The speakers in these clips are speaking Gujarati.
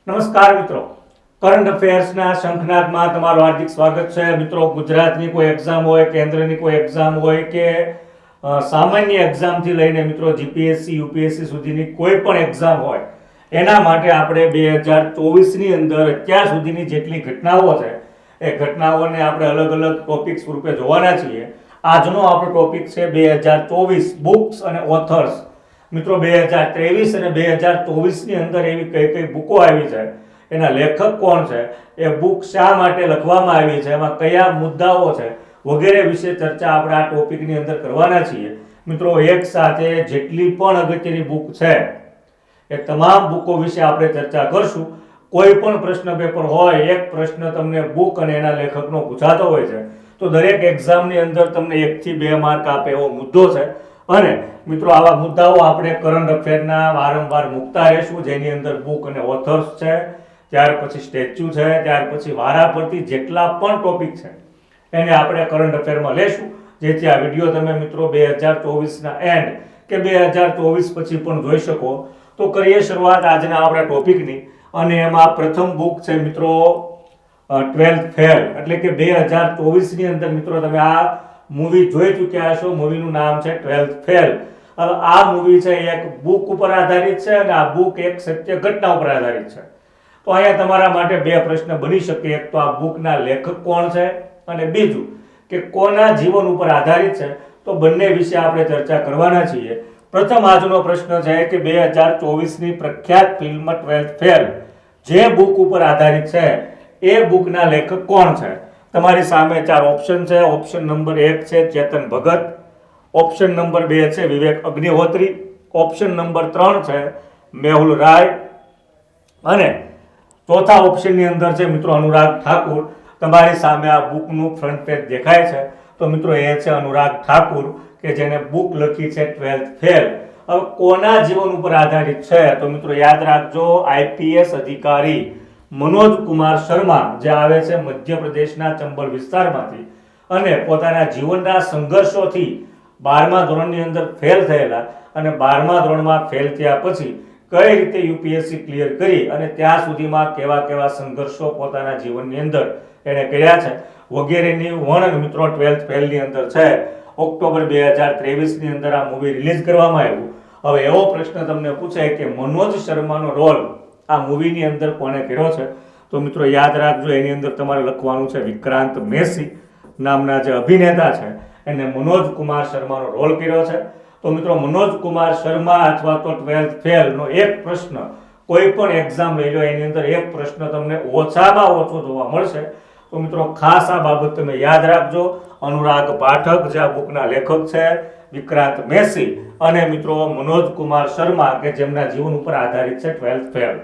નમસ્કાર મિત્રો, કરંટ અફેર્સના શંખનાદમાં તમારું હાર્દિક સ્વાગત છે. મિત્રો, ગુજરાતની કોઈ એક્ઝામ હોય, કેન્દ્રની કોઈ એક્ઝામ હોય કે સામાન્ય એક્ઝામથી લઈને મિત્રો જીપીએસસી યુપીએસસી સુધીની કોઈ પણ એક્ઝામ હોય, એના માટે આપણે 2024ની અંદર અત્યાર સુધીની જેટલી ઘટનાઓ છે એ ઘટનાઓને આપણે અલગ અલગ ટોપિક્સ રૂપે જોવાના છીએ. આજનો આપણો ટોપિક છે 2024 બુક્સ અને ઓથર્સ. મિત્રો, 2023 અને 2024ની અંદર એવી કઈ કઈ બુકો આવી છે, એના લેખક કોણ છે, એ બુક શા માટે લખવામાં આવી છે, એમાં કયા મુદ્દાઓ છે વગેરે વિશે ચર્ચા આપણે આ ટોપિકની અંદર કરવાના છીએ. મિત્રો, એક સાથે જેટલી પણ અગત્યની બુક છે એ તમામ બુકો વિશે આપણે ચર્ચા કરશું. કોઈ પણ પ્રશ્ન પેપર હોય, એક પ્રશ્ન તમને બુક અને એના લેખકનો પૂછાતો હોય છે તો દરેક એક્ઝામની અંદર તમને 1 થી 2 માર્ક આપે એવો મુદ્દો છે. અને મિત્રો, આવા મુદ્દાઓ આપણે કરંટ અફેરના વારંવાર મૂકતા રહેશું, જેની અંદર બુક અને ઓથર્સ છે, ત્યાર પછી સ્ટેચ્યુ છે, ત્યાર પછી વારાફરતી જેટલા પણ ટોપિક છે એને આપણે કરંટ અફેરમાં લેશું, જેથી આ વિડીયો તમે મિત્રો 2024ના એન્ડ કે 2024 પછી પણ જોઈ શકો. તો કરીએ શરૂઆત આજના આપણા ટોપિકની. અને એમાં પ્રથમ બુક છે મિત્રો 12th ફેલ, એટલે કે 2024ની અંદર મિત્રો તમે આ મૂવી જોઈ ચૂક્યા હશો. મૂવીનું નામ છે 12th ફેલ. હવે આ મૂવી છે એક બુક ઉપર આધારિત છે અને આ બુક એક સત્ય ઘટના ઉપર આધારિત છે. તો અહીંયા તમારા માટે બે પ્રશ્ન બની શકે. એક તો આ બુકના લેખક કોણ છે અને બીજું કે કોના જીવન ઉપર આધારિત છે. તો બંને વિશે આપણે ચર્ચા કરવાના છીએ. પ્રથમ આજનો પ્રશ્ન છે કે 2024ની પ્રખ્યાત ફિલ્મ 12th ફેલ જે બુક ઉપર આધારિત છે એ બુકના લેખક કોણ છે? તમારી સામે 4 ઓપ્શન છે. ઓપ્શન નંબર 1 છે ચેતન ભગત, ઓપ્શન નંબર 2 છે વિવેક અગ્નિહોત્રી, ઓપ્શન નંબર 3 છે મેહુલ રાય અને ચોથા ઓપ્શનની અંદર છે મિત્રો અનુરાગ ઠાકુર. તમારી સામે આ બુકનું ફ્રન્ટ પેજ દેખાય છે. તો મિત્રો એ છે અનુરાગ ઠાકુર કે જેને બુક લખી છે 12th ફેલ. હવે કોના જીવન ઉપર આધારિત છે? તો મિત્રો યાદ રાખજો, આઈપીએસ અધિકારી મનોજ કુમાર શર્મા જે આવે છે મધ્યપ્રદેશના ચંબલ વિસ્તારમાંથી અને પોતાના જીવનના સંઘર્ષોથી 12મા ધોરણની અંદર ફેલ થયેલા અને 12મા ધોરણમાં ફેલ થયા પછી કઈ રીતે યુપીએસસી ક્લિયર કરી અને ત્યાં સુધીમાં કેવા કેવા સંઘર્ષો પોતાના જીવનની અંદર એણે કર્યા છે વગેરેની વર્ણન મિત્રો 12th ફેલની અંદર છે. ઓક્ટોબર 2023ની અંદર આ મૂવી રિલીઝ કરવામાં આવ્યું. હવે એવો પ્રશ્ન તમને પૂછાય કે મનોજ શર્માનો રોલ આ મૂવીની અંદર કોણે કર્યો છે? તો મિત્રો યાદ રાખજો, એની અંદર તમારે લખવાનું છે વિક્રાંત મેસી નામના જે અભિનેતા છે એને મનોજ કુમાર શર્માનો રોલ કર્યો છે. તો મિત્રો મનોજ કુમાર શર્મા અથવા તો 12th ફેલ નો એક પ્રશ્ન કોઈ પણ એક્ઝામ લઈ લો એની અંદર એક પ્રશ્ન તમને ઓછામાં ઓછો જોવા મળશે. તો મિત્રો ખાસ આ બાબત તમે યાદ રાખજો. અનુરાગ પાઠક જે આ બુકના લેખક છે, વિક્રાંત મેસી અને મિત્રો મનોજ કુમાર શર્મા કે જેમના જીવન ઉપર આધારિત છે 12th ફેલ.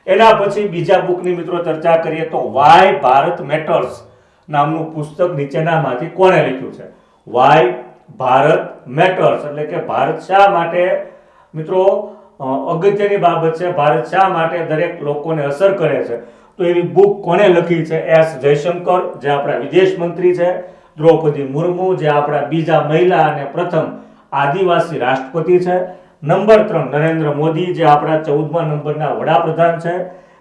એના પછી બીજા બુકની મિત્રો ચર્ચા કરીએ તો વાય ભારત મેટર્સ નામનું પુસ્તક નીચેનામાંથી કોણે લખ્યું છે? વાય ભારત મેટર્સ એટલે કે ભારત શા માટે મિત્રો અગત્યની બાબત છે, ભારત શા માટે દરેક લોકોને અસર કરે છે. તો એવી બુક કોણે લખી છે? એસ જયશંકર જે આપણા વિદેશ મંત્રી છે, દ્રૌપદી મુર્મુ જે આપણા બીજા મહિલા અને પ્રથમ આદિવાસી રાષ્ટ્રપતિ છે, નંબર 3 નરેન્દ્ર મોદી જે આપણા 14મા નંબરના વડાપ્રધાન છે,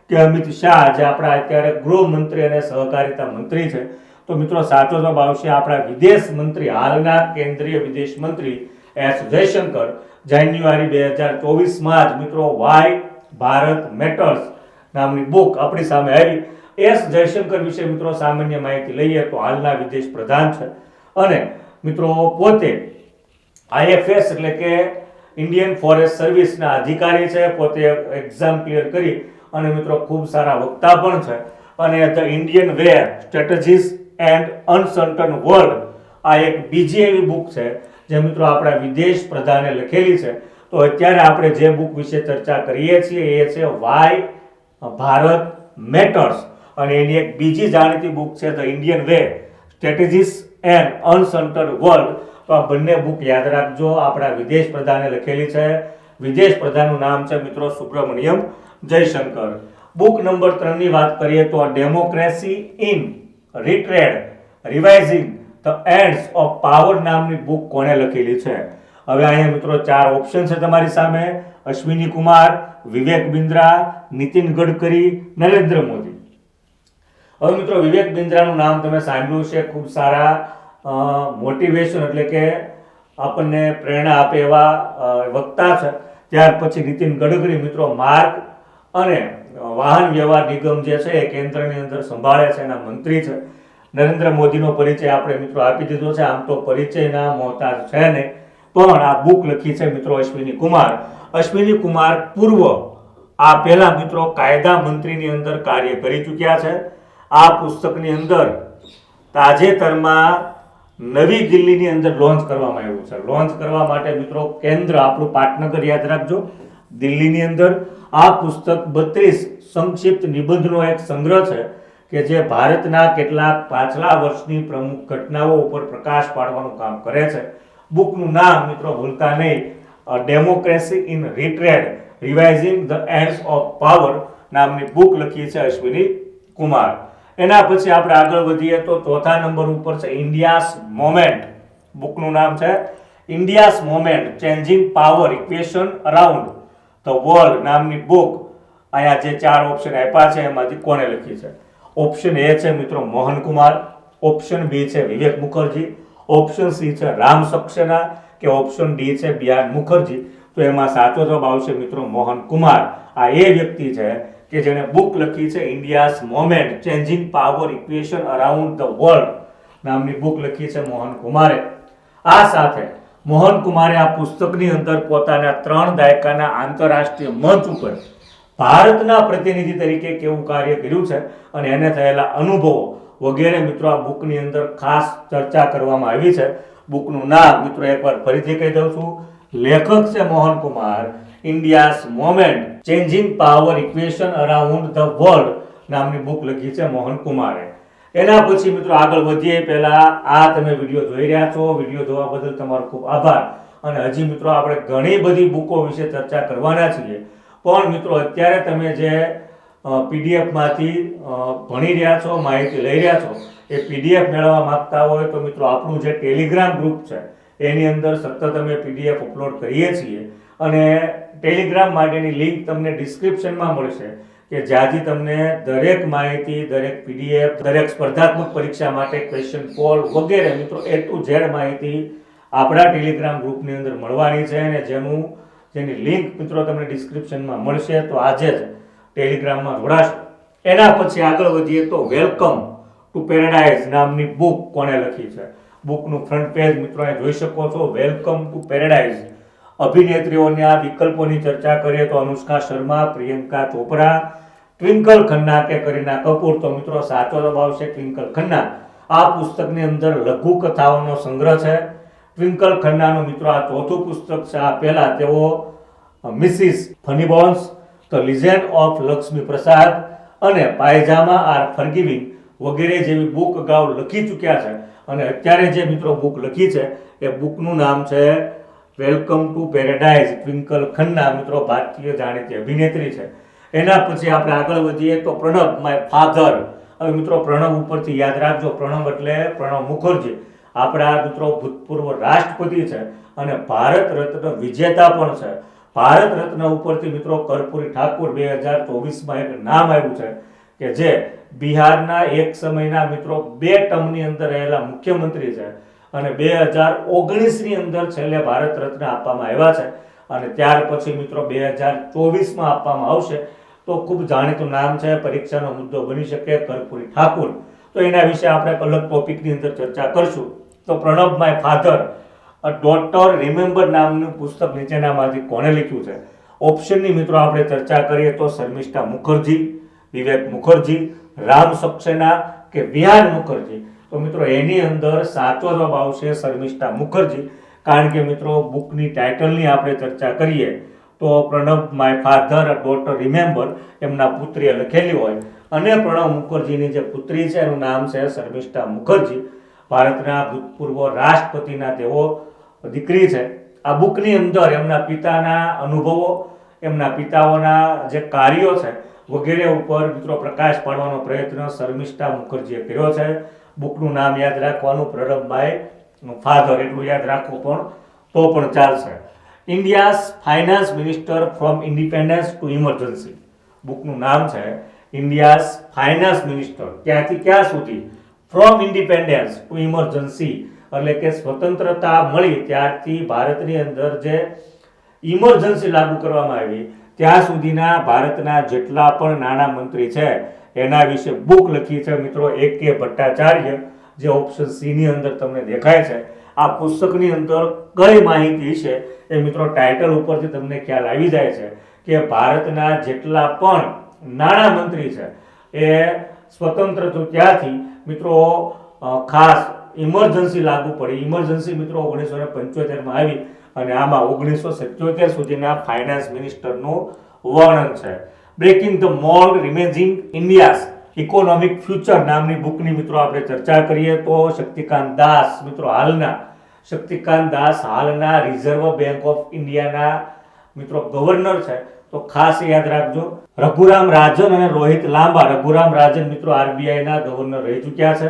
કે અમિત શાહ જે આપણા અત્યારે ગૃહમંત્રી અને સહકારિતા મંત્રી છે. તો મિત્રો સાચો જવાબ આવશે આપણા વિદેશ મંત્રી, હાલના કેન્દ્રીય વિદેશ મંત્રી એસ જયશંકર. જાન્યુઆરી 2024માં જ મિત્રો વાય ભારત મેટર્સ નામની બુક આપણી સામે આવી. એસ જયશંકર વિશે મિત્રો સામાન્ય માહિતી લઈએ તો હાલના વિદેશ પ્રધાન છે અને મિત્રો પોતે આઈએફએસ એટલે કે ઇન્ડિયન ફોરેસ્ટ સર્વિસના અધિકારી છે. પોતે એક્ઝામ ક્લિયર કરી અને મિત્રો ખૂબ સારા વક્તા પણ છે. અને the Indian way strategies and uncertain world આ એક બીજી એવી બુક છે જે મિત્રો આપણા વિદેશ પ્રધાને લખેલી છે. તો અત્યારે આપણે જે બુક વિશે ચર્ચા કરીએ છીએ એ છે વાય ભારત મેટર્સ અને એની એક બીજી જાણીતી બુક છે the Indian way strategies and uncertain world. તો આ બંને બુક યાદ રાખજો, આપણા વિદેશ પ્રધાને લખેલી છે. વિદેશ પ્રધાનનું નામ છે મિત્રો સુબ્રમણ્યમ જયશંકર. બુક નંબર 3 ની વાત કરીએ તો democracy in retreat revising the ends of power નામની બુક કોણે લખેલી છે? હવે અહીંયા મિત્રો 4 ઓપ્શન છે તમારી સામે. અશ્વિની કુમાર, વિવેક બિંદ્રા, નીતિન ગડકરી, નરેન્દ્ર મોદી. હવે મિત્રો વિવેક બિંદ્રાનું નામ તમે સાંભળ્યું છે, ખૂબ સારા મોટિવેશન એટલે કે આપણને પ્રેરણા આપે એવા વક્તા છે. ત્યાર પછી નીતિન ગડકરી મિત્રો માર્ગ અને વાહન વ્યવહાર નિગમ જે છે એ કેન્દ્રની અંદર સંભાળે છે, એના મંત્રી છે. નરેન્દ્ર મોદીનો પરિચય આપણે મિત્રો આપી દીધો છે. આમ તો પરિચયના મોહતાજ છે નહીં, પણ આ બુક લખી છે મિત્રો અશ્વિની કુમાર. અશ્વિની કુમાર પૂર્વ આ પહેલા મિત્રો કાયદા મંત્રીની અંદર કાર્ય કરી ચૂક્યા છે. આ પુસ્તકની અંદર તાજેતરમાં નવી દિલ્હીની અંદર લોન્ચ કરવામાં આવ્યું છે. લોન્ચ કરવા માટે મિત્રો કેન્દ્ર આપણું પાટનગર યાદ રાખજો, દિલ્હીની અંદર આ પુસ્તક 32 સંક્ષિપ્ત નિબંધનો એક સંગ્રહ છે કે જે ભારતના કેટલાક પાછલા વર્ષની પ્રમુખ ઘટનાઓ ઉપર પ્રકાશ પાડવાનું કામ કરે છે. બુકનું નામ મિત્રો ભૂલતા નહીં, democracy in retreat revising the ends of power નામની બુક લખી છે અશ્વિની કુમાર. એના પછી આપણે આગળ વધીએ તો ચોથા નંબર ઉપર છે ઇન્ડિયાઝ મોમેન્ટ. બુકનું નામ છે India's moment changing power equation around the world નામની બુક. અહીંયા જે 4 ઓપ્શન આપ્યા છે એમાંથી કોને લખી છે? ઓપ્શન એ છે મિત્રો મોહન કુમાર, ઓપ્શન બી છે વિવેક મુખર્જી, ઓપ્શન સી છે રામ સક્સેના કે ઓપ્શન ડી છે બિયાન મુખર્જી. તો એમાં સાચો જવાબ આવશે મિત્રો મોહન કુમાર. આ એ વ્યક્તિ છે કે જેણે બુક લખી છે India's moment changing power equation around the world નામની બુક લખી છે મોહન કુમારે. આ સાથે મોહન કુમારે આ પુસ્તકની અંદર પોતાના 3 દાયકાના આંતરરાષ્ટ્રીય મંચ ઉપર ભારતના પ્રતિનિધિ તરીકે કેવું કાર્ય કર્યું છે અને એને થયેલા અનુભવો વગેરે મિત્રો આ બુકની અંદર ખાસ ચર્ચા કરવામાં આવી છે. બુકનું નામ મિત્રો એકવાર ફરીથી કહી દઉં છું, લેખક છે Mohan Kumar, India's moment changing power equation around the world નામની બુક લખી છે મોહન કુમારે. એના પછી મિત્રો આગળ વધીએ પહેલા આ તમે વિડીયો જોઈ રહ્યા છો. વિડીયો જોવા બદલ તમારો ખૂબ આભાર. અને હજી મિત્રો આપણે ઘણી બધી બુકો વિશે ચર્ચા કરવાના છીએ, પણ મિત્રો અત્યારે તમે જે પીડીએફમાંથી ભણી રહ્યા છો, માહિતી લઈ રહ્યા છો, એ પીડીએફ મેળવવા માંગતા હોય તો મિત્રો આપણું જે ટેલિગ્રામ ગ્રુપ છે એની અંદર સતત અમે પીડીએફ અપલોડ કરીએ છીએ અને ટેલિગ્રામ માટેની લિંક તમને ડિસ્ક્રિપ્શનમાં મળશે કે જ્યાંથી તમને દરેક માહિતી, દરેક પીડીએફ, દરેક સ્પર્ધાત્મક પરીક્ષા માટે ક્વેશ્ચન પોલ વગેરે મિત્રો A to Z માહિતી આપણા ટેલિગ્રામ ગ્રુપની અંદર મળવાની છે અને જેની લિંક મિત્રો તમને ડિસ્ક્રિપ્શનમાં મળશે. તો આજે જ ટેલિગ્રામમાં જોડાશો. એના પછી આગળ વધીએ તો વેલકમ ટુ પેરેડાઇઝ નામની બુક કોને લખી છે? બુકનું ફ્રન્ટ પેજ મિત્રો અહીં જોઈ શકો છો, વેલકમ ટુ પેરેડાઇઝ. અભિનેત્રીઓના વિકલ્પોની ચર્ચા કરીએ તો અનુષ્કા શર્મા, પ્રિયંકા ચોપરા, ટ્વિંકલ ખન્ના કે કરીના કપૂર. તો મિત્રો સાચો જવાબ આવશે ટ્વિંકલ ખન્ના. આ પુસ્તકની અંદર લઘુ કથાઓનો સંગ્રહ છે. ટ્વિંકલ ખન્નાનું મિત્રો આ ચોથું પુસ્તક છે. આ પહેલા તેઓ Mrs funnybones, the legend of Lakshmi Prasad અને પાયજામા આર ફર્ગિવિંગ વગેરે જેવી બુક અગાઉ લખી ચૂક્યા છે અને અત્યારે જે મિત્રો બુક લખી છે એ બુકનું નામ છે welcome to paradise. Twinkle Khanna મિત્રો ભારતીય જાણીતી અભિનેત્રી છે. એના પછી આપણે આગળ વધીએ તો પ્રણબ માય ફાધર. હવે મિત્રો પ્રણબ ઉપરથી યાદ રાખજો, પ્રણબ એટલે પ્રણબ મુખર્જી આપણા મિત્રો ભૂતપૂર્વ રાષ્ટ્રપતિ છે અને ભારત રત્ન વિજેતા પણ છે. ભારત રત્ન ઉપરથી મિત્રો કર્પૂરી ઠાકુર 2024માં એક નામ આવ્યું છે કે જે બિહારના એક સમયના મિત્રો 2 ટર્મની અંદર રહેલા મુખ્યમંત્રી છે અને 2019ની અંદર છેલ્લે ભારત રત્ન આપવામાં આવ્યા છે અને ત્યાર પછી મિત્રો 2024માં આપવામાં આવશે. તો ખૂબ જાણીતું નામ છે, પરીક્ષાનો મુદ્દો બની શકે, કર્પૂરી ઠાકુર. તો એના વિશે આપણે એક અલગ ટોપિકની અંદર ચર્ચા કરશું. તો Pranab my father a daughter remember નામનું પુસ્તક નીચેનામાંથી કોણે લખ્યું છે? ઓપ્શનની મિત્રો આપણે ચર્ચા કરીએ તો શર્મિષ્ઠા મુખર્જી, વિવેક મુખર્જી, રામ સક્સેના કે બિયાન મુખર્જી. તો મિત્રો એની અંદર સાચો જવાબ આવશે શર્મિષ્ઠા મુખર્જી. કારણ કે મિત્રો બુકની ટાઇટલની આપણે ચર્ચા કરીએ તો Pranab my father a daughter remember એમના પુત્રીએ લખેલી હોય અને પ્રણબ મુખર્જીની જે પુત્રી છે એનું નામ છે શર્મિષ્ઠા મુખર્જી. ભારતના ભૂતપૂર્વ રાષ્ટ્રપતિના તેઓ દીકરી છે. આ બુકની અંદર એમના પિતાના અનુભવો, એમના પિતાઓના જે કાર્યો છે વગેરે ઉપર મિત્રો પ્રકાશ પાડવાનો પ્રયત્ન શર્મિષ્ઠા મુખર્જીએ કર્યો છે. બુકનું નામ યાદ રાખવાનું, પ્રણબ માય ફાધર એટલું યાદ રાખવું પણ ચાલશે. India's finance minister from independence to emergency. બુકનું નામ છે ઇન્ડિયાઝ ફાઇનાન્સ મિનિસ્ટર, ક્યાંથી ક્યાં સુધી, ફ્રોમ ઇન્ડિપેન્ડન્સ ટુ ઇમરજન્સી, એટલે કે સ્વતંત્રતા મળી ત્યારથી ભારતની અંદર જે ઇમરજન્સી લાગુ કરવામાં આવી ત્યાં સુધીના ભારતના જેટલા પણ નાણાં મંત્રી છે એના વિશે બુક લખી છે મિત્રો A.K. ભટ્ટાચાર્ય, જે ઓપ્શન સી ની અંદર તમને દેખાય છે. આ પુસ્તકની અંદર કઈ માહિતી છે એ મિત્રો ટાઇટલ ઉપરથી તમને ખ્યાલ આવી જાય છે કે ભારતના જેટલા પણ નાણાં મંત્રી છે એ સ્વતંત્ર તો ત્યાંથી મિત્રો ખાસ ઇમરજન્સી લાગુ પડી. ઇમરજન્સી મિત્રો 1975માં આવી અને આમાં 1977 સુધીના ફાઇનાન્સ મિનિસ્ટરનું વર્ણન છે. Breaking the mould reimagining India's economic future નામની બુકની મિત્રો આપણે ચર્ચા કરીએ તો શક્તિકાંત દાસ હાલના રિઝર્વ બેંક ઓફ ઇન્ડિયાના મિત્રો ગવર્નર છે. તો ખાસ યાદ રાખજો, રઘુરામ રાજન અને રોહિત લાંબા. રઘુરામ રાજન મિત્રો RBI ના ગવર્નર રહી ચૂક્યા છે.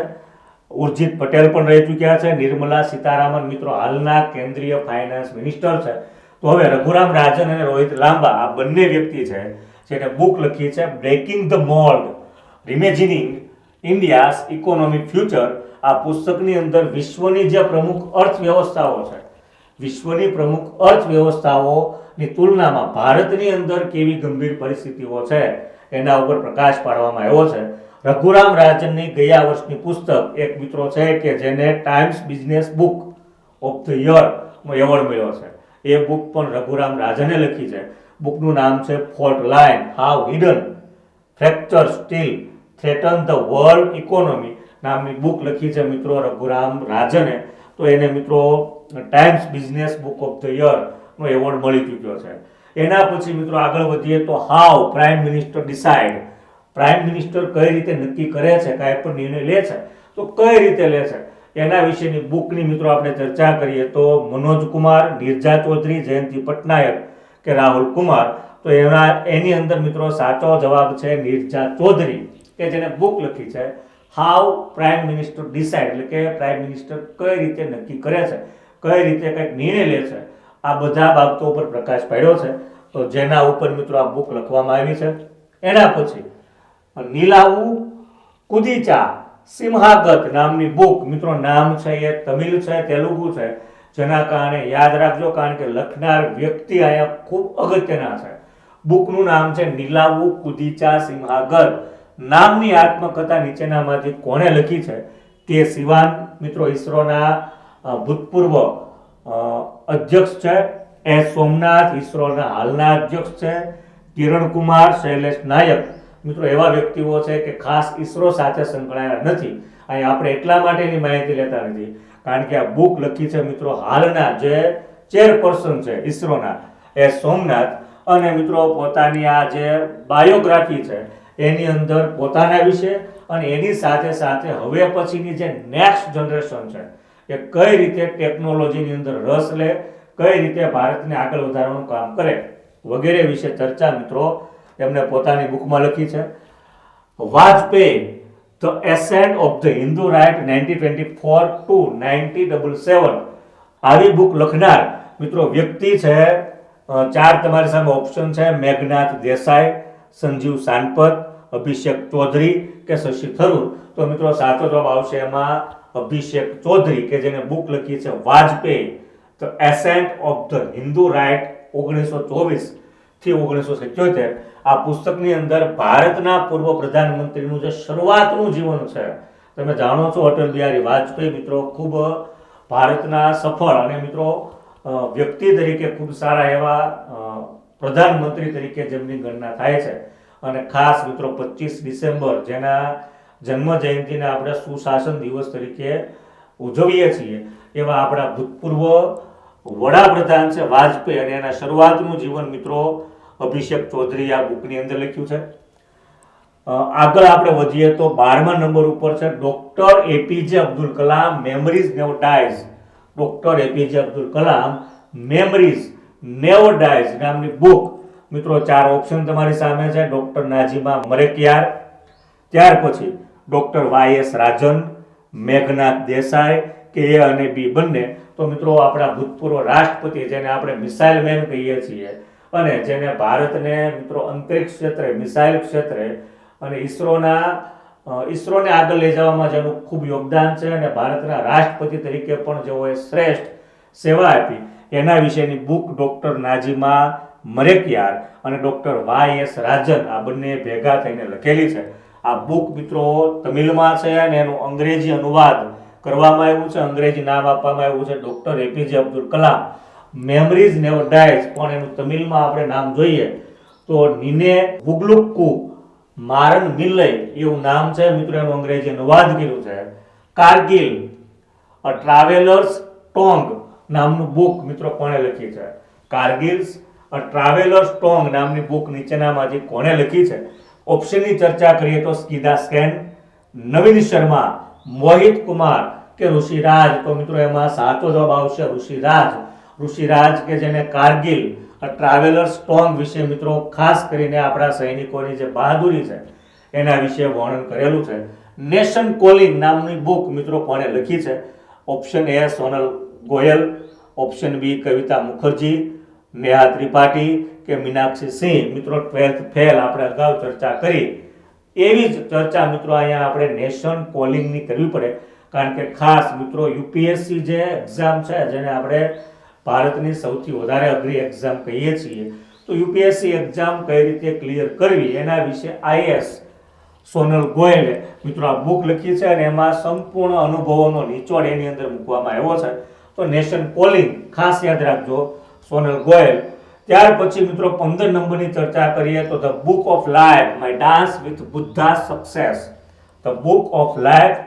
ઉર્જિત પટેલ પણ રહી ચૂક્યા છે. નિર્મલા સીતારામન મિત્રો હાલના કેન્દ્રીય ફાઇનાન્સ મિનિસ્ટર છે. તો હવે રઘુરામ રાજન અને રોહિત લાંબા આ બંને વ્યક્તિ છે જેને બુક લખી છે breaking the mould reimagining India's economic future. આ પુસ્તકની અંદર વિશ્વની જે પ્રમુખ અર્થવ્યવસ્થાઓ છે, વિશ્વની પ્રમુખ અર્થવ્યવસ્થાઓની તુલનામાં ભારતની અંદર કેવી ગંભીર પરિસ્થિતિઓ છે એના ઉપર પ્રકાશ પાડવામાં આવ્યો છે. રઘુરામ રાજનની ગયા વર્ષની પુસ્તક એક મિત્રો છે કે જેને Times business book of the year નો એવોર્ડ મળ્યો છે. એ બુક પણ રઘુરામ રાજને લખી છે. બુકનું નામ છે fault line, how hidden fracture still threaten the world economy નામની બુક લખી છે મિત્રો રઘુરામ રાજને. તો એને મિત્રો Times business book of the year નો એવોર્ડ મળી ચૂક્યો છે. એના પછી મિત્રો આગળ વધીએ તો how prime minister decide. Prime minister કઈ રીતે નક્કી કરે છે, કાંઈ પણ નિર્ણય લે છે તો કઈ રીતે લે છે એના વિશેની બુકની મિત્રો આપણે ચર્ચા કરીએ તો મનોજ કુમાર, નિર્જા ચૌધરી, જયંતિ પટનાયક કે રાહુલ કુમાર. તો એની અંદર મિત્રો સાચો જવાબ છે નિર્જા ચૌધરી, કે જેને બુક લખી છે હાઉ પ્રાઇમ મિનિસ્ટર ડિસાઇડ, એટલે કે પ્રાઇમ મિનિસ્ટર કઈ રીતે નક્કી કરે છે, કઈ રીતે કંઈક નિર્ણય લે છે. આ બધા બાબતો ઉપર પ્રકાશ પાડ્યો છે. તો જેના ઉપર મિત્રો આ બુક લખવામાં આવી છે. એના પછી નીલાવુ કુદીચા સિંહાગત નામની બુક મિત્રો, નામ છે એ તમિલ છે, તેલુગુ છે, જેના કારણે યાદ રાખજો કારણ કે લખનાર વ્યક્તિ અહીંયા ખૂબ અગત્યના છે. બુકનું નામ છે નીલાવુ કુદીચા સિંહાગત નામની આત્મકથા નીચેનામાંથી કોણે લખી છે? કે સિવાન મિત્રો ઇસરોના ભૂતપૂર્વ અધ્યક્ષ છે. સોમનાથ ઇસરોના હાલના અધ્યક્ષ છે. કિરણ કુમાર, શૈલેષ નાયક મિત્રો એવા વ્યક્તિઓ છે કે ખાસ ઇસરો સાથે સંકળાયેલા નથી. અહીં આપણે એટલા માટેની માહિતી લેતા નથી કારણ કે આ બુક લખી છે મિત્રો હાલના જે ચેરપર્સન છે ઇસરોના, સોમનાથ. અને મિત્રો પોતાની આ જે બાયોગ્રાફી છે એની અંદર પોતાના વિશે અને એની સાથે સાથે હવે પછીની જે નેક્સ્ટ જનરેશન છે એ કઈ રીતે ટેકનોલોજીની અંદર રસ લે, કઈ રીતે ભારતને આગળ વધારવાનું કામ કરે વગેરે વિશે ચર્ચા મિત્રો એમને પોતાની બુકમાં લખી છે. Vajpayee the ascent of the Hindu right 1924 to 1977 આવી બુક લખનાર મિત્રો વ્યક્તિ છે. ચાર તમારી સામે ઓપ્શન છે: મેઘનાથ દેસાઈ, સંજીવ સાનપત, અભિષેક ચૌધરી કે શશી થરૂર. તો મિત્રો સાચો જવાબ આવશે એમાં અભિષેક ચૌધરી, કે જેને બુક લખી છે Vajpayee the ascent of the Hindu right 1924 થી 1977. આ પુસ્તકની અંદર ભારતના પૂર્વ પ્રધાનમંત્રીનું જે શરૂઆતનું જીવન છે, તમે જાણો છો અટલ બિહારી વાજપેયી મિત્રો ખૂબ ભારતના સફળ અને મિત્રો વ્યક્તિ તરીકે ખૂબ સારા એવા પ્રધાનમંત્રી તરીકે જેમની ગણના થાય છે. અને ખાસ મિત્રો 25 ડિસેમ્બર જેના જન્મ જયંતિને આપણે સુશાસન દિવસ તરીકે ઉજવીએ છીએ એવા આપણા ભૂતપૂર્વ વડાપ્રધાન છે વાજપેયી, અને એના શરૂઆતનું જીવન મિત્રો અભિષેક ચૌધરી આ બુકની અંદર લખ્યું છે. આગળ આપણે વધીએ તો 12મા નંબર ઉપર છે doctor APJ Abdul Kalam memories never dyes. Doctor APJ Abdul Kalam memories never dyes નામની બુક મિત્રો. ચાર ઓપ્શન તમારી સામે છે: ડોક્ટર નાજીમા મરેકિયાર, ત્યાર પછી ડોક્ટર YS રાજન, મેઘનાથ દેસાઈ કે એ અને બી બંને. તો મિત્રો આપણા ભૂતપૂર્વ રાષ્ટ્રપતિ જેને આપણે મિસાઇલ મેન કહીએ છીએ અને જેને ભારતને મિત્રો અંતરિક્ષ ક્ષેત્રે, મિસાઇલ ક્ષેત્રે અને ઈસરોને આગળ લઈ જવામાં જેનું ખૂબ યોગદાન છે અને ભારતના રાષ્ટ્રપતિ તરીકે પણ જેઓએ શ્રેષ્ઠ સેવા આપી એના વિશેની બુક ડૉક્ટર નાઝિમા મરેકિયાર અને ડૉક્ટર YS રાજન આ બંને ભેગા થઈને લખેલી છે. આ બુક મિત્રો તમિલમાં છે અને એનું અંગ્રેજી અનુવાદ કરવામાં આવ્યું છે. અંગ્રેજી નામ આપવામાં આવ્યું છે doctor APJ Abdul Kalam memories never dyes, પણ એનું તમિલમાં આપણે નામ જોઈએ તો નિને બુગલુક્કુ મારન મિલ્લય એવું નામ છે મિત્રો. એનું અંગ્રેજી અનુવાદ કર્યું છે. કારગિલ અ ટ્રાવેલર્સ ટોંગ નામનું બુક મિત્રો કોણે લખી છે? કારગિલ્સ અ ટ્રાવેલર્સ ટોંગ નામની બુક નીચેનામાંથી કોણે લખી છે? ઓપ્શનની ચર્ચા કરીએ તો સ્કિદા સેન, નવીન શર્મા, મોહિત કુમાર કે ઋષિરાજ. તો મિત્રો એમાં સાચો જવાબ આવશે ઋષિરાજ. ઋષિરાજ કે જેને કારગિલ ટ્રાવેલર્સ ટોંગ વિશે મિત્રો ખાસ કરીને આપણા સૈનિકોની જે બહાદુરી છે એના વિશે વર્ણન કરેલું છે. નેશન કોલિંગ નામની બુક મિત્રો કોણે લખી છે? Option A Sonal Goyal, option B કવિતા મુખર્જી, નેહા ત્રિપાઠી કે મીનાક્ષી સિંહ. મિત્રો 12th ફેલ આપણે અગાઉ ચર્ચા કરી એવી જ ચર્ચા મિત્રો અહીંયા આપણે નેશન કોલિંગની કરવી પડે, કારણ કે ખાસ મિત્રો યુપીએસસી જે એક્ઝામ છે જેને આપણે ભારતની સૌથી વધારે અઘરી એક્ઝામ કહીએ છીએ, તો યુપીએસસી એક્ઝામ કઈ રીતે ક્લિયર કરવી એના વિશે IAS સોનલ ગોયલે મિત્રો આ બુક લખી છે અને એમાં સંપૂર્ણ અનુભવોનો નિચોડ એની અંદર મૂકવામાં આવ્યો છે. તો નેશન કોલિંગ ખાસ યાદ રાખજો સોનલ ગોયલ. ત્યાર પછી મિત્રો 15 નંબરની ચર્ચા કરીએ તો the book of life my dance with Buddha success. The book of life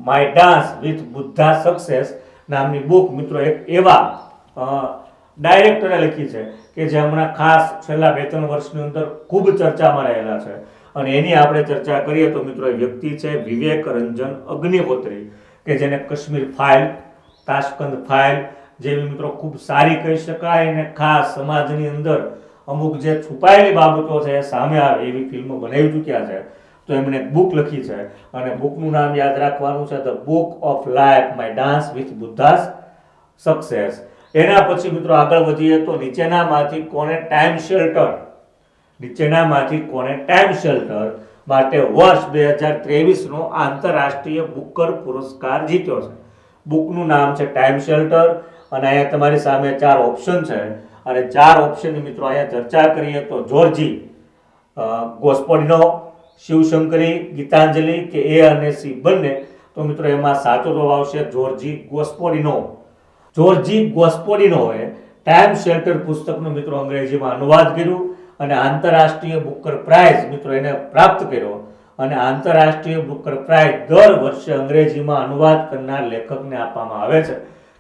my dance with Buddha success નામની બુક મિત્રો એક એવા ડાયરેક્ટરે લખી છે કે જે હમણાં ખાસ છેલ્લા 2-3 વર્ષની અંદર ખૂબ ચર્ચામાં રહેલા છે અને એની આપણે ચર્ચા કરીએ તો મિત્રો એ વ્યક્તિ છે વિવેક રંજન અગ્નિહોત્રી કે જેને કાશ્મીર ફાઇલ, તાશ્કંદ ફાઇલ જેવી મિત્રો ખૂબ સારી કહી શકાય અને ખાસ સમાજની અંદર અમુક જે છુપાયેલી બાબતો છે સામે આવે એવી ફિલ્મો બનાવી ચૂક્યા છે. તો એમણે એક બુક લખી છે અને બુકનું નામ યાદ રાખવાનું છે the book of life my dance with Buddha's success. એના પછી મિત્રો આગળ વધીએ તો નીચેનામાંથી કોને ટાઈમ શેલ્ટર માટે વર્ષ 2023નો આંતરરાષ્ટ્રીય બુકર પુરસ્કાર જીત્યો છે? બુકનું નામ છે ટાઈમ શેલ્ટર અને અહીંયા તમારી સામે 4 ઓપ્શન છે અને 4 ઓપ્શનની મિત્રો અહીંયા ચર્ચા કરીએ તો જોર્જી ગોસ્પોડિનો, શિવશંકરી, ગીતાંજલિ કે A અને C બંને. તો મિત્રો એમાં સાચો જવાબ આવશે જોર્જી ગોસ્પોડિનો. જોર્જી ગોસ્પોડિનોએ ટાઈમ શેલ્ટર પુસ્તકનું મિત્રો અંગ્રેજીમાં અનુવાદ કર્યું અને આંતરરાષ્ટ્રીય બુકર પ્રાઇઝ મિત્રો એને પ્રાપ્ત કર્યો અને આંતરરાષ્ટ્રીય બુકર પ્રાઇઝ દર વર્ષે અંગ્રેજીમાં અનુવાદ કરનાર લેખકને આપવામાં આવે છે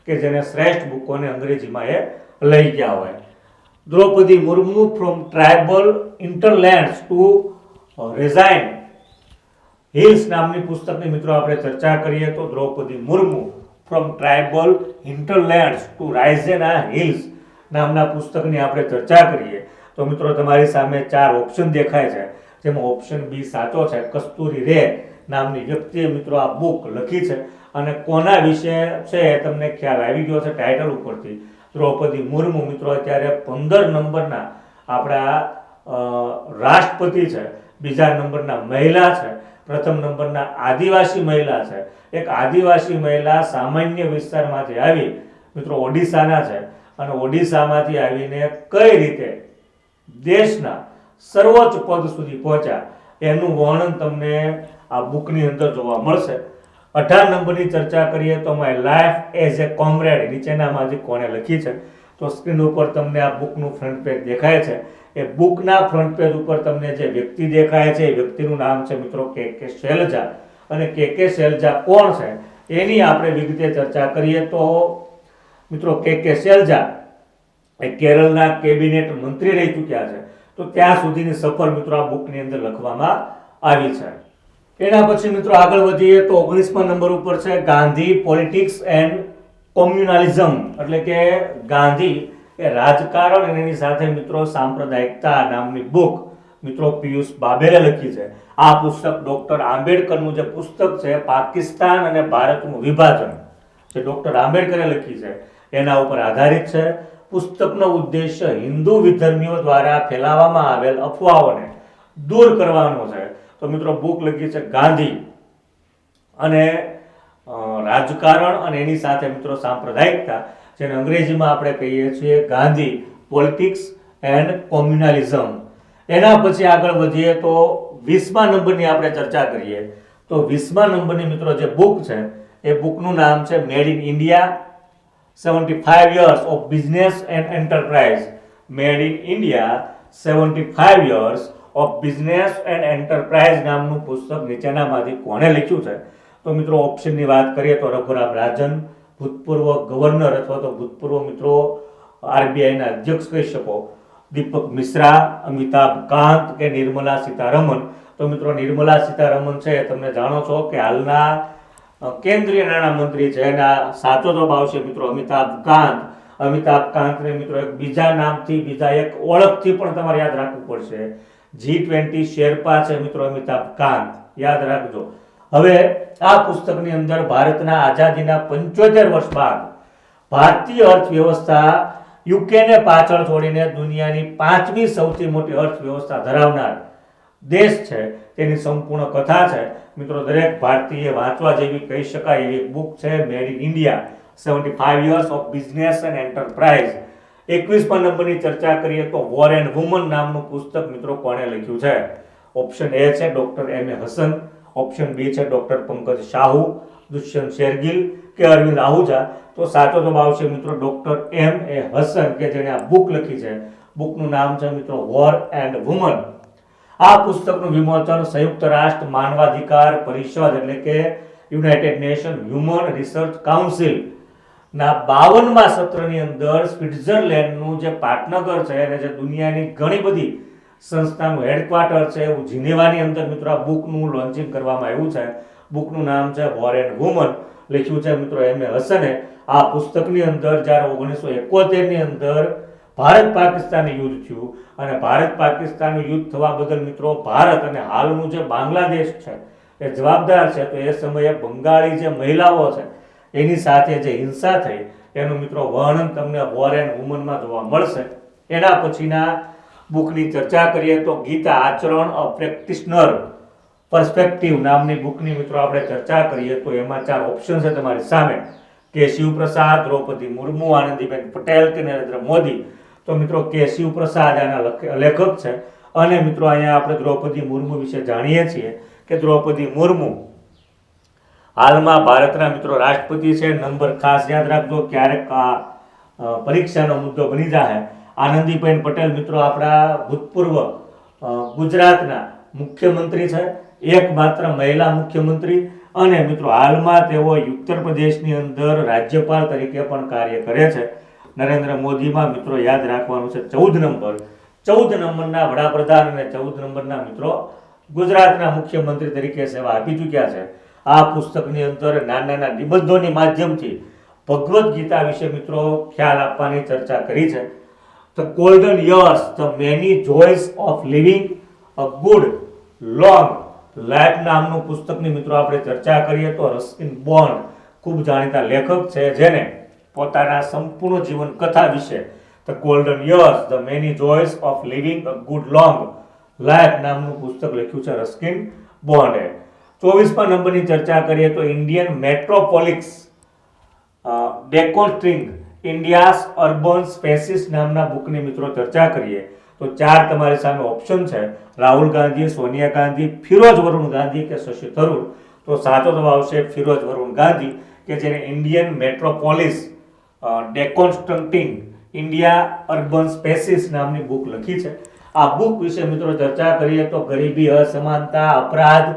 કે જેને શ્રેષ્ઠ બુકોને અંગ્રેજીમાં એ લઈ ગયા હોય. Draupadi Murmu from tribal hinterlands to Raisina hills નામની પુસ્તકની મિત્રો આપણે ચર્ચા કરીએ તો Draupadi Murmu from tribal hinterlands to Raisina hills નામના પુસ્તકની આપણે ચર્ચા કરીએ તો મિત્રો તમારી સામે 4 ઓપ્શન દેખાય છે જેમાં ઓપ્શન B સાચો છે. કસ્તુરી રે નામની વ્યક્તિએ મિત્રો આ બુક લખી છે અને કોના વિશે છે એ તમને ખ્યાલ આવી ગયો છે ટાઇટલ ઉપરથી. દ્રૌપદી મુર્મુ મિત્રો અત્યારે 15 નંબરના આપણા રાષ્ટ્રપતિ છે, બીજા નંબરના મહિલા છે, પ્રથમ નંબરના આદિવાસી મહિલા છે. એક આદિવાસી મહિલા સામાન્ય વિસ્તારમાંથી આવી મિત્રો ઓડિશાના છે અને ઓડિશામાંથી આવીને કઈ રીતે દેશના સર્વોચ્ચ પદ સુધી પહોંચ્યા એનું વર્ણન તમને આ બુકની અંદર જોવા મળશે. 18 નંબરની ચર્ચા કરીએ તો my life as a comrade નીચેનામાંથી કોણે લખી છે? તો સ્ક્રીન ઉપર તમને આ બુકનું ફ્રન્ટ પેજ દેખાય છે. એ બુકના ફ્રન્ટ પેજ ઉપર તમને જે વ્યક્તિ દેખાય છે એ વ્યક્તિનું નામ છે મિત્રો કે શૈલજા અને કે શૈલજા કોણ છે એની આપણે વિગતે ચર્ચા કરીએ તો મિત્રો કે શૈલજા એ કેરળના કેબિનેટ મંત્રી રહી ચૂક્યા છે. તો ત્યાં સુધીની સફર મિત્રો આ બુકની અંદર લખવામાં આવી છે. એના પછી મિત્રો આગળ વધીએ તો 19મા નંબર ઉપર છે ગાંધી પોલિટિક્સ એન્ડ કોમ્યુનલિઝમ એટલે કે ગાંધી એ રાજકારણ અને એની સાથે મિત્રો સાંપ્રદાયિકતા નામની બુક મિત્રો પિયુષ બાબેરે લખી છે. આ પુસ્તક ડોક્ટર આંબેડકરનું જે પુસ્તક છે પાકિસ્તાન અને ભારતનું વિભાજન જે ડોક્ટર આંબેડકરે લખી છે એના ઉપર આધારિત છે. પુસ્તકનો ઉદ્દેશ્ય હિન્દુ વિધર્મીઓ દ્વારા ફેલાવવામાં આવેલ અફવાઓને દૂર કરવાનો છે. તો મિત્રો બુક લખી છે ગાંધી અને રાજકારણ અને એની સાથે મિત્રો સાંપ્રદાયિકતા, જેને અંગ્રેજીમાં આપણે કહીએ છીએ ગાંધી પોલિટિક્સ એન્ડ કોમ્યુનલિઝમ. એના પછી આગળ વધીએ તો 20મા નંબરની આપણે ચર્ચા કરીએ. તો 20મા નંબરની મિત્રો જે બુક છે એ બુકનું નામ છે made in India 75 years of business and enterprise. Made in India 75 years of business and enterprise નામનું પુસ્તક નીચેનામાંથી કોણે લખ્યું છે? તો મિત્રો ઓપ્શનની વાત કરીએ તો રઘુરામ રાજન, ભૂતપૂર્વ ગવર્નર અથવા તો ભૂતપૂર્વ મિત્રો આરબીઆઈના અધ્યક્ષ કહી શકો, દીપક મિશ્રા, અમિતાભ કાંત કે નિર્મલા સીતારમણ. તો મિત્રો નિર્મલા સીતારમણ છે, તમે જાણો છો કે હાલના કેન્દ્રીય નાણામંત્રી છે. એના સાચો જવાબ આવશે મિત્રો અમિતાભ કાંત. અમિતાભ કાંતને મિત્રો એક બીજા નામથી, બીજા એક ઓળખથી પણ તમારે યાદ રાખવું પડશે. G20 શેરપા છે મિત્રો અમિતાભ કાંત, યાદ રાખજો. હવે આ પુસ્તકની અંદર ભારતના આઝાદીના 75 વર્ષ બાદ ભારતીય અર્થવ્યવસ્થા યુકેને પાછળ છોડીને દુનિયાની 5મી સૌથી મોટી અર્થવ્યવસ્થા ધરાવનાર દેશ છે તેની સંપૂર્ણ કથા છે. મિત્રો દરેક ભારતીય વાંચવા જેવી કહી શકાય એવી બુક છે made in India 75 years of business and enterprise. 21મા નંબરની ચર્ચા કરીએ તો વોર એન્ડ વુમન નામનું પુસ્તક મિત્રો કોણે લખ્યું છે? ઓપ્શન એ છે ડોક્ટર એમ એ હસન, ઓપ્શન બી છે ડોક્ટર પંકજ શાહુ, દુષ્યંત શેરગિલ કે અરવિંદ આહુજા. તો સાચો જવાબ આવશે મિત્રો ડોક્ટર એમ એ હસન કે જેણે આ બુક લખી છે. બુકનું નામ છે મિત્રો વોર એન્ડ વુમન. આ પુસ્તકનું વિમોચન સંયુક્ત રાષ્ટ્ર માનવાધિકાર પરિષદ એટલે કે United nation human research council ના 52મા સત્રની અંદર સ્વિટ્ઝરલેન્ડનું જે પાટનગર છે અને જે દુનિયાની ઘણી બધી સંસ્થાનું હેડક્વાર્ટર છે એવું જીનેવાની અંદર મિત્રો આ બુકનું લોન્ચિંગ કરવામાં આવ્યું છે. બુકનું નામ છે વોર એન્ડ વુમન, લખ્યું છે મિત્રો એમ એ હસને. આ પુસ્તકની અંદર જ્યારે 1971ની અંદર ભારત પાકિસ્તાનનું યુદ્ધ થયું અને ભારત પાકિસ્તાનનું યુદ્ધ થવા બદલ મિત્રો ભારત અને હાલનું જે બાંગ્લાદેશ છે એ જવાબદાર છે. તો એ સમયે બંગાળી જે મહિલાઓ છે એની સાથે જે હિંસા થઈ એનું મિત્રો વર્ણન તમને વોર એન્ડ વુમનમાં જોવા મળશે. એના પછીના બુકની ચર્ચા કરીએ તો ગીતા આચરણ અ પ્રેક્ટિશનર પર્સપેક્ટિવ નામની બુકની મિત્રો આપણે ચર્ચા કરીએ તો એમાં 4 ઓપ્શન છે તમારી સામે, કે શિવપ્રસાદ, દ્રૌપદી મુર્મુ, આનંદીબેન પટેલ કે નરેન્દ્ર મોદી. તો મિત્રો કે શિવપ્રસાદ આના લેખક છે અને મિત્રો અહીંયા આપણે દ્રૌપદી મુર્મુ વિશે જાણીએ છીએ કે દ્રૌપદી મુર્મુ હાલમાં ભારતના મિત્રો રાષ્ટ્રપતિ છે. નંબર ખાસ યાદ રાખજો, ક્યારેક આ પરીક્ષાનો મુદ્દો બની જાય. આનંદીબેન પટેલ મિત્રો આપણા ભૂતપૂર્વ ગુજરાતના મુખ્યમંત્રી છે, એકમાત્ર મહિલા મુખ્યમંત્રી અને મિત્રો હાલમાં તેઓ ઉત્તર પ્રદેશની અંદર રાજ્યપાલ તરીકે પણ કાર્ય કરે છે. નરેન્દ્ર મોદીમાં મિત્રો યાદ રાખવાનું છે 14 નંબર. 14 નંબરના વડાપ્રધાન અને 14 નંબરના મિત્રો ગુજરાતના મુખ્યમંત્રી તરીકે સેવા આપી ચૂક્યા છે. આ પુસ્તકની અંદર નાના નાના નિબંધોની માધ્યમથી ભગવદ્ ગીતા વિશે મિત્રો ખ્યાલ આપવાની ચર્ચા કરી છે. The golden years, the many Joyce of living a good long life નામનું પુસ્તકની મિત્રો આપણે ચર્ચા કરીએ તો રસ્કિન બોન્ડ ખૂબ જાણીતા લેખક છે જેને પોતાના સંપૂર્ણ જીવન કથા વિશે the golden years, the many Joyce of living a good long life નામનું પુસ્તક લખ્યું છે રસ્કિન બોન્ડે. 24મા નંબરની ચર્ચા કરીએ તો ઇન્ડિયન મેટ્રોપોલિસ ડેકોન્સ્ટ્રિંગ ઇન્ડિયાઝ અર્બન સ્પેસીસ નામના બુકની મિત્રો ચર્ચા કરીએ તો 4 તમારી સામે ઓપ્શન છે, રાહુલ ગાંધી, સોનિયા ગાંધી, ફિરોઝ વરુણ ગાંધી કે શશી થરૂર. તો સાચો જવાબ આવશે ફિરોઝ વરુણ ગાંધી કે જેને ઇન્ડિયન મેટ્રોપોલિસ ડેકોન્સ્ટ્રક્ટિંગ ઇન્ડિયા અર્બન સ્પેસીસ નામની બુક લખી છે. આ બુક વિશે મિત્રો ચર્ચા કરીએ તો ગરીબી, અસમાનતા, અપરાધ,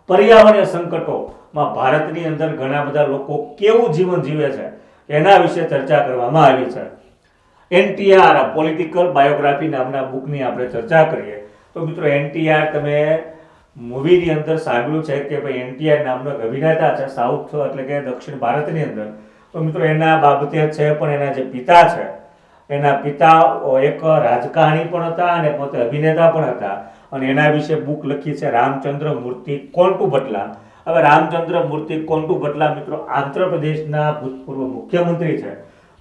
પર્યાવરણીય સંકટોમાં ભારતની અંદર ઘણા બધા લોકો કેવું જીવન જીવે છે એના વિશે ચર્ચા કરવામાં આવી છે. એનટીઆર પોલિટિકલ બાયોગ્રાફી નામના બુકની આપણે ચર્ચા કરીએ તો મિત્રો એનટીઆર તમે મૂવીની અંદર સાંભળ્યું છે કે ભાઈ એનટીઆર નામનો એક અભિનેતા છે સાઉથ એટલે કે દક્ષિણ ભારતની અંદર. તો મિત્રો એના બાબતે છે પણ એના જે પિતા છે એના પિતા એક રાજકારણી પણ હતા અને પોતે અભિનેતા પણ હતા અને એના વિશે બુક લખી છે રામચંદ્ર મૂર્તિ કોન્ટુ ભટલા. હવે રામચંદ્ર મૂર્તિ કોન્ટુ ભટલા મિત્રો આંધ્રપ્રદેશના ભૂતપૂર્વ મુખ્યમંત્રી છે.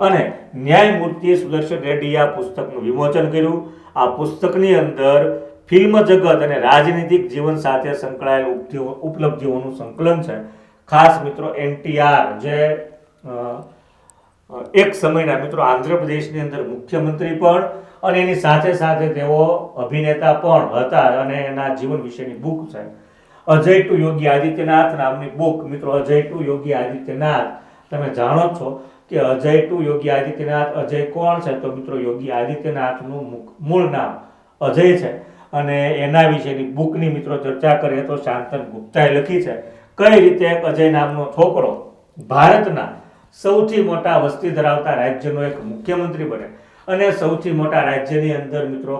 અને ન્યાયમૂર્તિ સુદર્શન રેડ્ડીએ આ પુસ્તકનું વિમોચન કર્યું. આ પુસ્તકની અંદર ફિલ્મ જગત અને રાજનીતિક જીવન સાથે સંકળાયેલ ઉપલબ્ધિઓનું સંકલન છે. ખાસ મિત્રો NTR જે એક સમયના મિત્રો આંધ્રપ્રદેશની અંદર મુખ્યમંત્રી પણ અને એની સાથે સાથે તેઓ અભિનેતા પણ હતા અને એના જીવન વિશેની બુક છે અજય ટુ યોગી આદિત્યનાથ નામની બુક. મિત્રો અજય ટુ યોગી આદિત્યનાથ તમે જાણો છો કે અજય ટુ યોગી આદિત્યનાથ, અજય કોણ છે તો મિત્રો યોગી આદિત્યનાથનું મૂળ નામ અજય છે અને એના વિશેની બુકની મિત્રો ચર્ચા કરીએ તો શાંતન ગુપ્તાએ લખી છે. કઈ રીતે એક અજય નામનો છોકરો ભારતના સૌથી મોટા વસ્તી ધરાવતા રાજ્યનો એક મુખ્યમંત્રી બને અને સૌથી મોટા રાજ્યની અંદર મિત્રો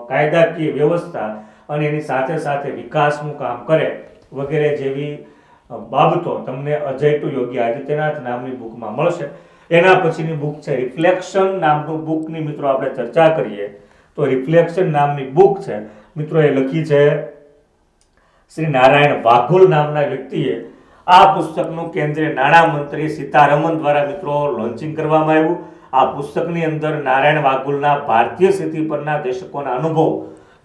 કાયદાકીય વ્યવસ્થા અને એની સાથે સાથે વિકાસનું કામ કરે વગેરે જેવી બાબતો તમને અજય ટુ યોગી આદિત્યનાથ નામની બુકમાં મળશે. એના પછીની બુક છે રિફ્લેક્શન નામનું બુકની મિત્રો આપણે ચર્ચા કરીએ તો રિફ્લેક્શન નામની બુક છે મિત્રો એ લખી છે શ્રી નારાયણ વાઘોલ નામના વ્યક્તિએ. આ પુસ્તકનું કેન્દ્રીય નાણામંત્રી સીતારમન દ્વારા મિત્રો લોન્ચિંગ કરવામાં આવ્યું. આ પુસ્તકની અંદર નારાયણ વાઘોલના ભારતીય સ્થિતિ પરના દર્શકોના અનુભવ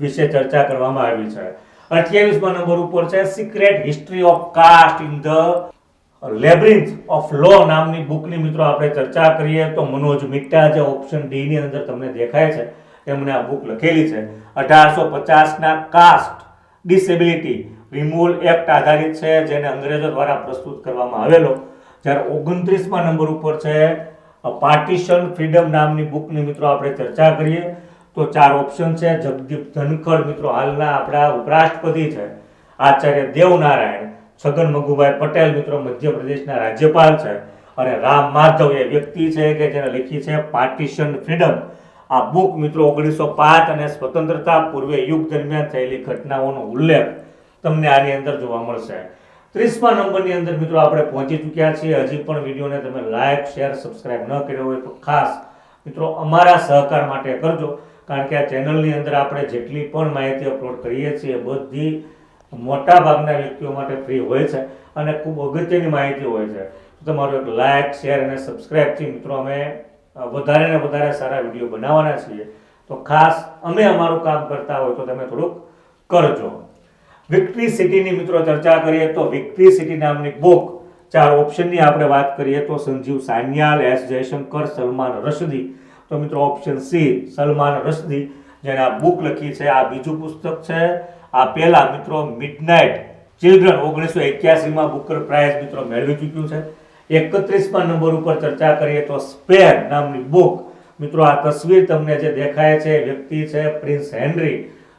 વિશે ચર્ચા કરવામાં આવી છે. 28મા નંબર ઉપર છે secret history of caste in the labyrinth of law નામની બુકની મિત્રો આપણે ચર્ચા કરીએ તો મનોજ મિટ્ટા જે ઓપ્શન ડી ની અંદર તમને દેખાય છે એમણે આ બુક લખેલી છે. 1850ના કાસ્ટ ડિસેબિલિટી રિમૂવલ એક્ટ આધારિત છે જેને અંગ્રેજો દ્વારા પ્રસ્તુત કરવામાં આવેલો. જ્યારે 29મા નંબર ઉપર છે પાર્ટીશન ફ્રીડમ નામની બુકની મિત્રો આપણે ચર્ચા કરીએ તો 4 ઓપ્શન છે. જગદીપ ધનખડ મિત્રો હાલના આપણા ઉપરાષ્ટ્રપતિ છે. આચાર્ય દેવનારાયણ, છગન મગુભાઈ પટેલ મિત્રો મધ્યપ્રદેશના રાજ્યપાલ છે અને રામ માધવ એ વ્યક્તિ છે કે જેને લખી છે પાર્ટીશન ફ્રીડમ. આ બુક મિત્રો 1905 અને સ્વતંત્રતા પૂર્વે યુગ દરમિયાન થયેલી ઘટનાઓનો ઉલ્લેખ તમને આની અંદર જોવા મળશે. 30મા નંબરની અંદર મિત્રો આપણે પહોંચી ચૂક્યા છીએ. હજી પણ વિડીયોને તમે લાઈક, શેર, સબસ્ક્રાઇબ ન કર્યો હોય તો ખાસ મિત્રો અમારા સહકાર માટે કરજો, કારણ કે આ ચેનલની અંદર આપણે જેટલી પણ માહિતી અપલોડ કરીએ છીએ બધી મોટા ભાગના વ્યક્તિઓ માટે ફ્રી હોય છે અને ખૂબ અગત્યની માહિતી હોય છે. તમારો એક લાઈક, શેર અને સબસ્ક્રાઇબથી મિત્રો અમે વધારે ને વધારે સારા વિડીયો બનાવવાના છીએ. તો ખાસ અમે અમારું કામ કરતા હોય તો તમે થોડુંક કરજો. વિક્ટરી સિટીની મિત્રો ચર્ચા કરીએ તો વિક્ટરી સિટી નામની બુક 4 ઓપ્શનની આપણે વાત કરીએ તો સંજીવ સાન્યાલ, એસ જયશંકર, સલમાન રશદી. તો મિત્રો ઓપ્શન સી સલમાન રશદી જેને આ બુક લખી છે. આ બીજું પુસ્તક છે. આ પહેલા મિત્રો મિડનાઇટ ચિલ્ડ્રન 1981માં બુકર પ્રાઇઝ મિત્રો મેળવી ચૂક્યું છે. 31મા નંબર ઉપર ચર્ચા કરીએ તો સ્પેર નામની બુક. મિત્રો આ તસવીર તમને જે દેખાય છે વ્યક્તિ છે પ્રિન્સ હેનરી,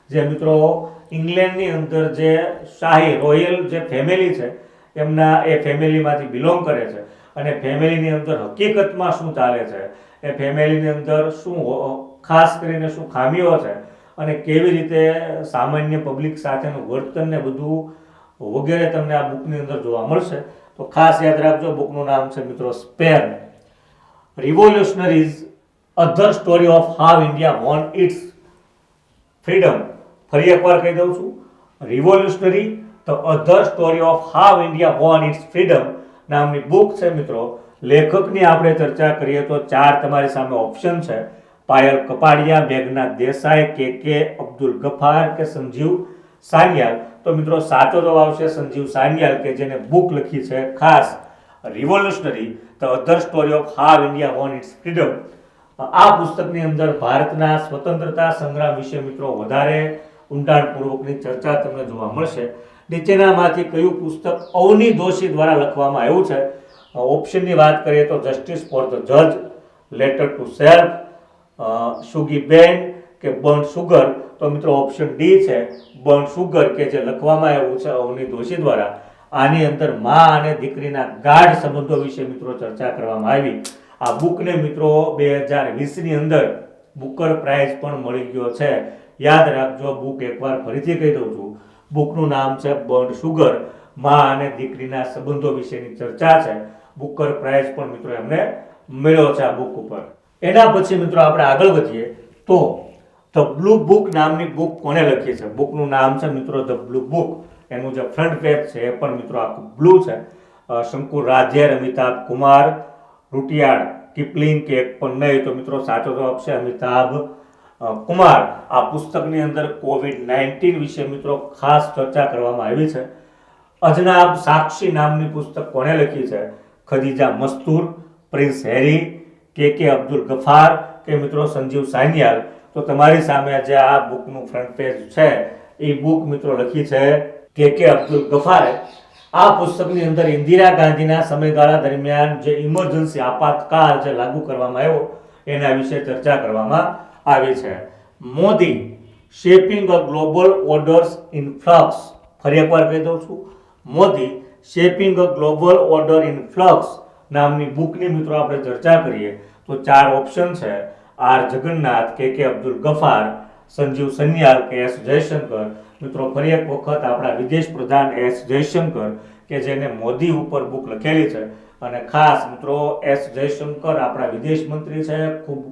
જે મિત્રો ઇંગ્લેન્ડની અંદર જે શાહી રોયલ જે ફેમિલી છે એમના એ ફેમિલીમાંથી બિલોંગ કરે છે અને ફેમિલીની અંદર હકીકતમાં શું ચાલે છે, એ ફેમિલીની અંદર શું ખાસ કરીને શું ખામીઓ છે અને કેવી રીતે સામાન્ય પબ્લિક સાથેનું વર્તન ને બધું વગેરે તમને આ બુકની અંદર જોવા મળશે. તો ખાસ યાદ રાખજો, બુકનું નામ છે મિત્રો spare revolutionaries other story of how India won its freedom. ફરી એકવાર કહી દઉં છું, revolutionary the other story of how India won its freedom નામની બુક છે મિત્રો. લેખકની આપણે ચર્ચા કરીએ તો 4 તમારી સામે ઓપ્શન છે. પાયલ કપાડિયા, મેઘનાથ દેસાઈ, કે અબ્દુલ ગફાર કે સંજીવ સાન્યાલ. તો મિત્રો સાચો જવાબ આવશે સંજીવ સાન્યાલ કે જેને બુક લખી છે ખાસ revolutionary the other story of how India won its freedom. આ પુસ્તકની અંદર ભારતના સ્વતંત્રતા સંગ્રામ વિશે મિત્રો વધારે ઊંડાણપૂર્વકની ચર્ચા તમને જોવા મળશે. નીચેનામાંથી કયું પુસ્તક અવની દોશી દ્વારા લખવામાં આવ્યું છે? ઓપ્શનની વાત કરીએ તો જસ્ટિસ ફોર ધ જજ, લેટર ટુ સેલ્ફ, શુગી બેન કે બર્ન સુગર. તો મિત્રો ઓપ્શન ડી છે બર્ન સુગર કે જે લખવામાં આવ્યું છે અવની દોશી દ્વારા. આની અંદર માં અને દીકરીના ગાઢ સંબંધો વિશે મિત્રો ચર્ચા કરવામાં આવી. આ બુકને મિત્રો 2020ની અંદર બુકર પ્રાઇઝ પણ મળી ગયો છે. યાદ રાખજો, બુક એકવાર ફરીથી કહી દઉં છું, બુકનું નામ છે બર્ન સુગર. માં અને દીકરીના સંબંધો વિશેની ચર્ચા છે. બુકર પ્રાઇઝ પણ મિત્રો એમને મળ્યો છે આ બુક ઉપર. એના પછી મિત્રો આપણે આગળ વધીએ તો ધ બ્લુ બુક નામની બુક કોને લખી છે? બુકનું નામ છે મિત્રો ધ બ્લુ બુક. એનું જે ફ્રન્ટ પેજ છે એ પણ મિત્રો આખું બ્લુ છે. શંકુર રાધેર, અમિતાભ કુમાર, રૂટિયાળ કિપલિંગ કે એક પણ નહીં, તો મિત્રો સાચો જવાબ છે અમિતાભ કુમાર. આ પુસ્તકની અંદર કોવિડ-19 વિશે મિત્રો ખાસ ચર્ચા કરવામાં આવી છે. અજનાબ સાક્ષી નામની પુસ્તક કોણે લખી છે? ખદીજા મસ્તૂર, પ્રિન્સ હેરી, કે અબ્દુલ ગફાર કે મિત્રો સંજીવ સાન્યાલ. તો તમારી સામે જે આ બુકનું ફ્રન્ટ પેજ છે એ બુક મિત્રો લખી છે કે અબ્દુલ ગફારે. આ પુસ્તકની અંદર ઇન્દિરા ગાંધીના સમયગાળા દરમિયાન જે ઇમરજન્સી આપાતકાળ જે લાગુ કરવામાં આવ્યો એના વિશે ચર્ચા કરવામાં આવી છે. Modi shaping a global orders in flux. ફરી એકવાર કહી દઉં છું, Modi shaping a global order in flux નામની બુકની મિત્રો આપણે ચર્ચા કરીએ તો 4 ઓપ્શન છે: આર જગન્નાથ, કે અબ્દુલ ગફાર, સંજીવ સન્યાલ કે એસ જયશંકર. મિત્રો ફરી એક વખત આપણા વિદેશ પ્રધાન એસ જયશંકર કે જેને મોદી ઉપર બુક લખેલી છે. અને ખાસ મિત્રો એસ જયશંકર આપણા વિદેશ મંત્રી છે, ખૂબ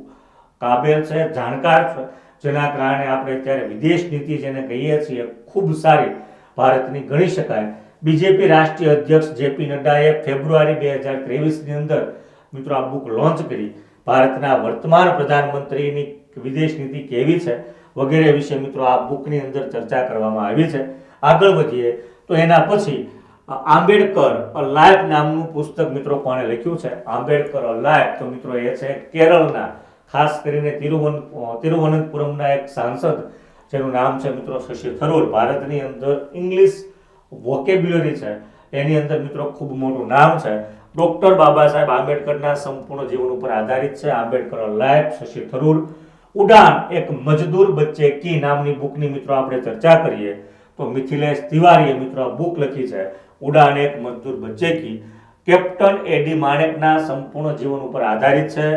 કાબેલ છે, જાણકાર છે, જેના કારણે આપણે અત્યારે વિદેશ નીતિ જેને કહીએ છીએ ખૂબ સારી ભારતની ગણી શકાય. બીજેપી રાષ્ટ્રીય અધ્યક્ષ જેપી નડ્ડાએ ફેબ્રુઆરી 2023ની અંદર મિત્રો આ બુક લોન્ચ કરી. ભારતના વર્તમાન પ્રધાનમંત્રીની વિદેશ નીતિ કેવી છે વગેરે વિશે મિત્રો આ બુકની અંદર ચર્ચા કરવામાં આવી છે. આગળ વધીએ તો એના પછી આંબેડકર અ લાઈફ નામનું પુસ્તક મિત્રો કોણે લખ્યું છે? આંબેડકર અ લાઈફ. તો મિત્રો એ છે કેરળના, ખાસ કરીને તિરુવનંતપુરમના એક સાંસદ જેનું નામ છે મિત્રો શશી થરૂર. ભારતની અંદર ઇંગ્લિશ વોકેબ્યુલરી છે એની અંદર મિત્રો ખૂબ મોટું નામ છે. ડોક્ટર બાબા સાહેબ આંબેડકરના સંપૂર્ણ જીવન ઉપર આધારિત છે આંબેડકર અ લાઈફ, શશી થરૂર. ઉડાન એક મજદૂર બચ્ચે કી નામની બુકની મિત્રો આપણે ચર્ચા કરીએ તો મિથિલેશ તિવારીએ મિત્રો આ બુક લખી છે, ઉડાન એક મજદૂર બચ્ચે કી. કેપ્ટન એડી માણેકના સંપૂર્ણ જીવન ઉપર આધારિત છે.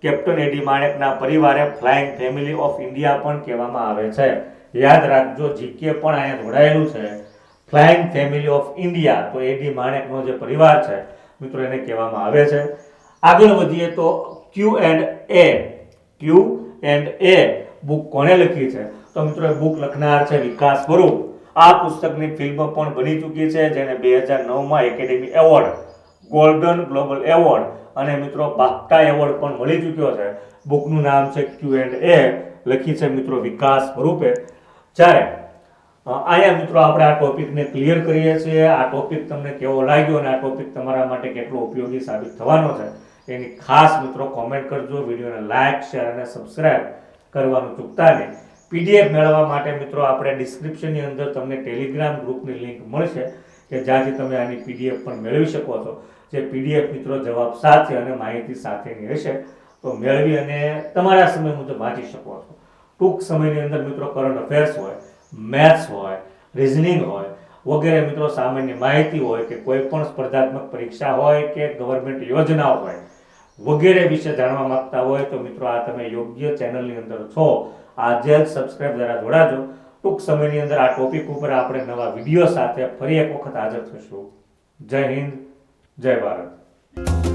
કેપ્ટન એડી માણેકના પરિવારે ફ્લાઇંગ ફેમિલી ઓફ ઇન્ડિયા પણ કહેવામાં આવે છે. યાદ રાખજો, જીકે પણ અહીંયા જોડાયેલું છે. ફ્લાઇંગ ફેમિલી ઓફ ઇન્ડિયા, તો એડી માણેકનો જે પરિવાર છે મિત્રો એને કહેવામાં આવે છે. આગળ વધીએ તો ક્યુ એન્ડ એ બુક કોણે લખી છે? તો મિત્રો બુક લખનાર છે વિકાસ સ્વરૂપ. આ પુસ્તકની ફિલ્મ પણ બની ચૂકી છે જેને 2009માં academy award, golden global award અને મિત્રો બાફ્ટા એવોર્ડ પણ મળી ચૂક્યો છે. બુકનું નામ છે ક્યુ એન્ડ એ, લખી છે મિત્રો વિકાસ સ્વરૂપે. જ્યારે અહીંયા મિત્રો આપણે આ ટોપિકને ક્લિયર કરીએ છીએ. આ ટોપિક તમને કેવો લાગ્યો અને આ ટોપિક તમારા માટે કેટલો ઉપયોગી સાબિત થવાનો છે એની ખાસ મિત્રો કોમેન્ટ કરજો. વિડીયોને લાઈક, શેર અને સબસ્ક્રાઇબ કરવાનું ચૂકતા નહીં. પીડીએફ મેળવવા માટે મિત્રો આપણે ડિસ્ક્રિપ્શનની અંદર તમને ટેલિગ્રામ ગ્રુપની લિંક મળશે કે જ્યાંથી તમે આની પીડીએફ પણ મેળવી શકો છો. જે પીડીએફ મિત્રો જવાબ સાથે અને માહિતી સાથેની રહેશે, તો મેળવી અને તમારા સમય મુજબ વાંચી શકો છો. ટૂંક સમયની અંદર મિત્રો કરંટ અફેર્સ હોય, મેથ્સ હોય, રિઝનિંગ હોય વગેરે મિત્રો સામાન્ય માહિતી હોય કે કોઈ પણ સ્પર્ધાત્મક પરીક્ષા હોય કે ગવર્મેન્ટ યોજનાઓ હોય વગેરે વિશે જાણવા માંગતા હોય તો મિત્રો આ તમે યોગ્ય ચેનલની અંદર છો. આજે જ સબસ્ક્રાઇબ દ્વારા જોડાજો. ટૂંક સમયની અંદર આ ટોપિક ઉપર આપણે નવા વિડીયો સાથે ફરી એક વખત હાજર થશું. જય હિન્દ, જય ભારત.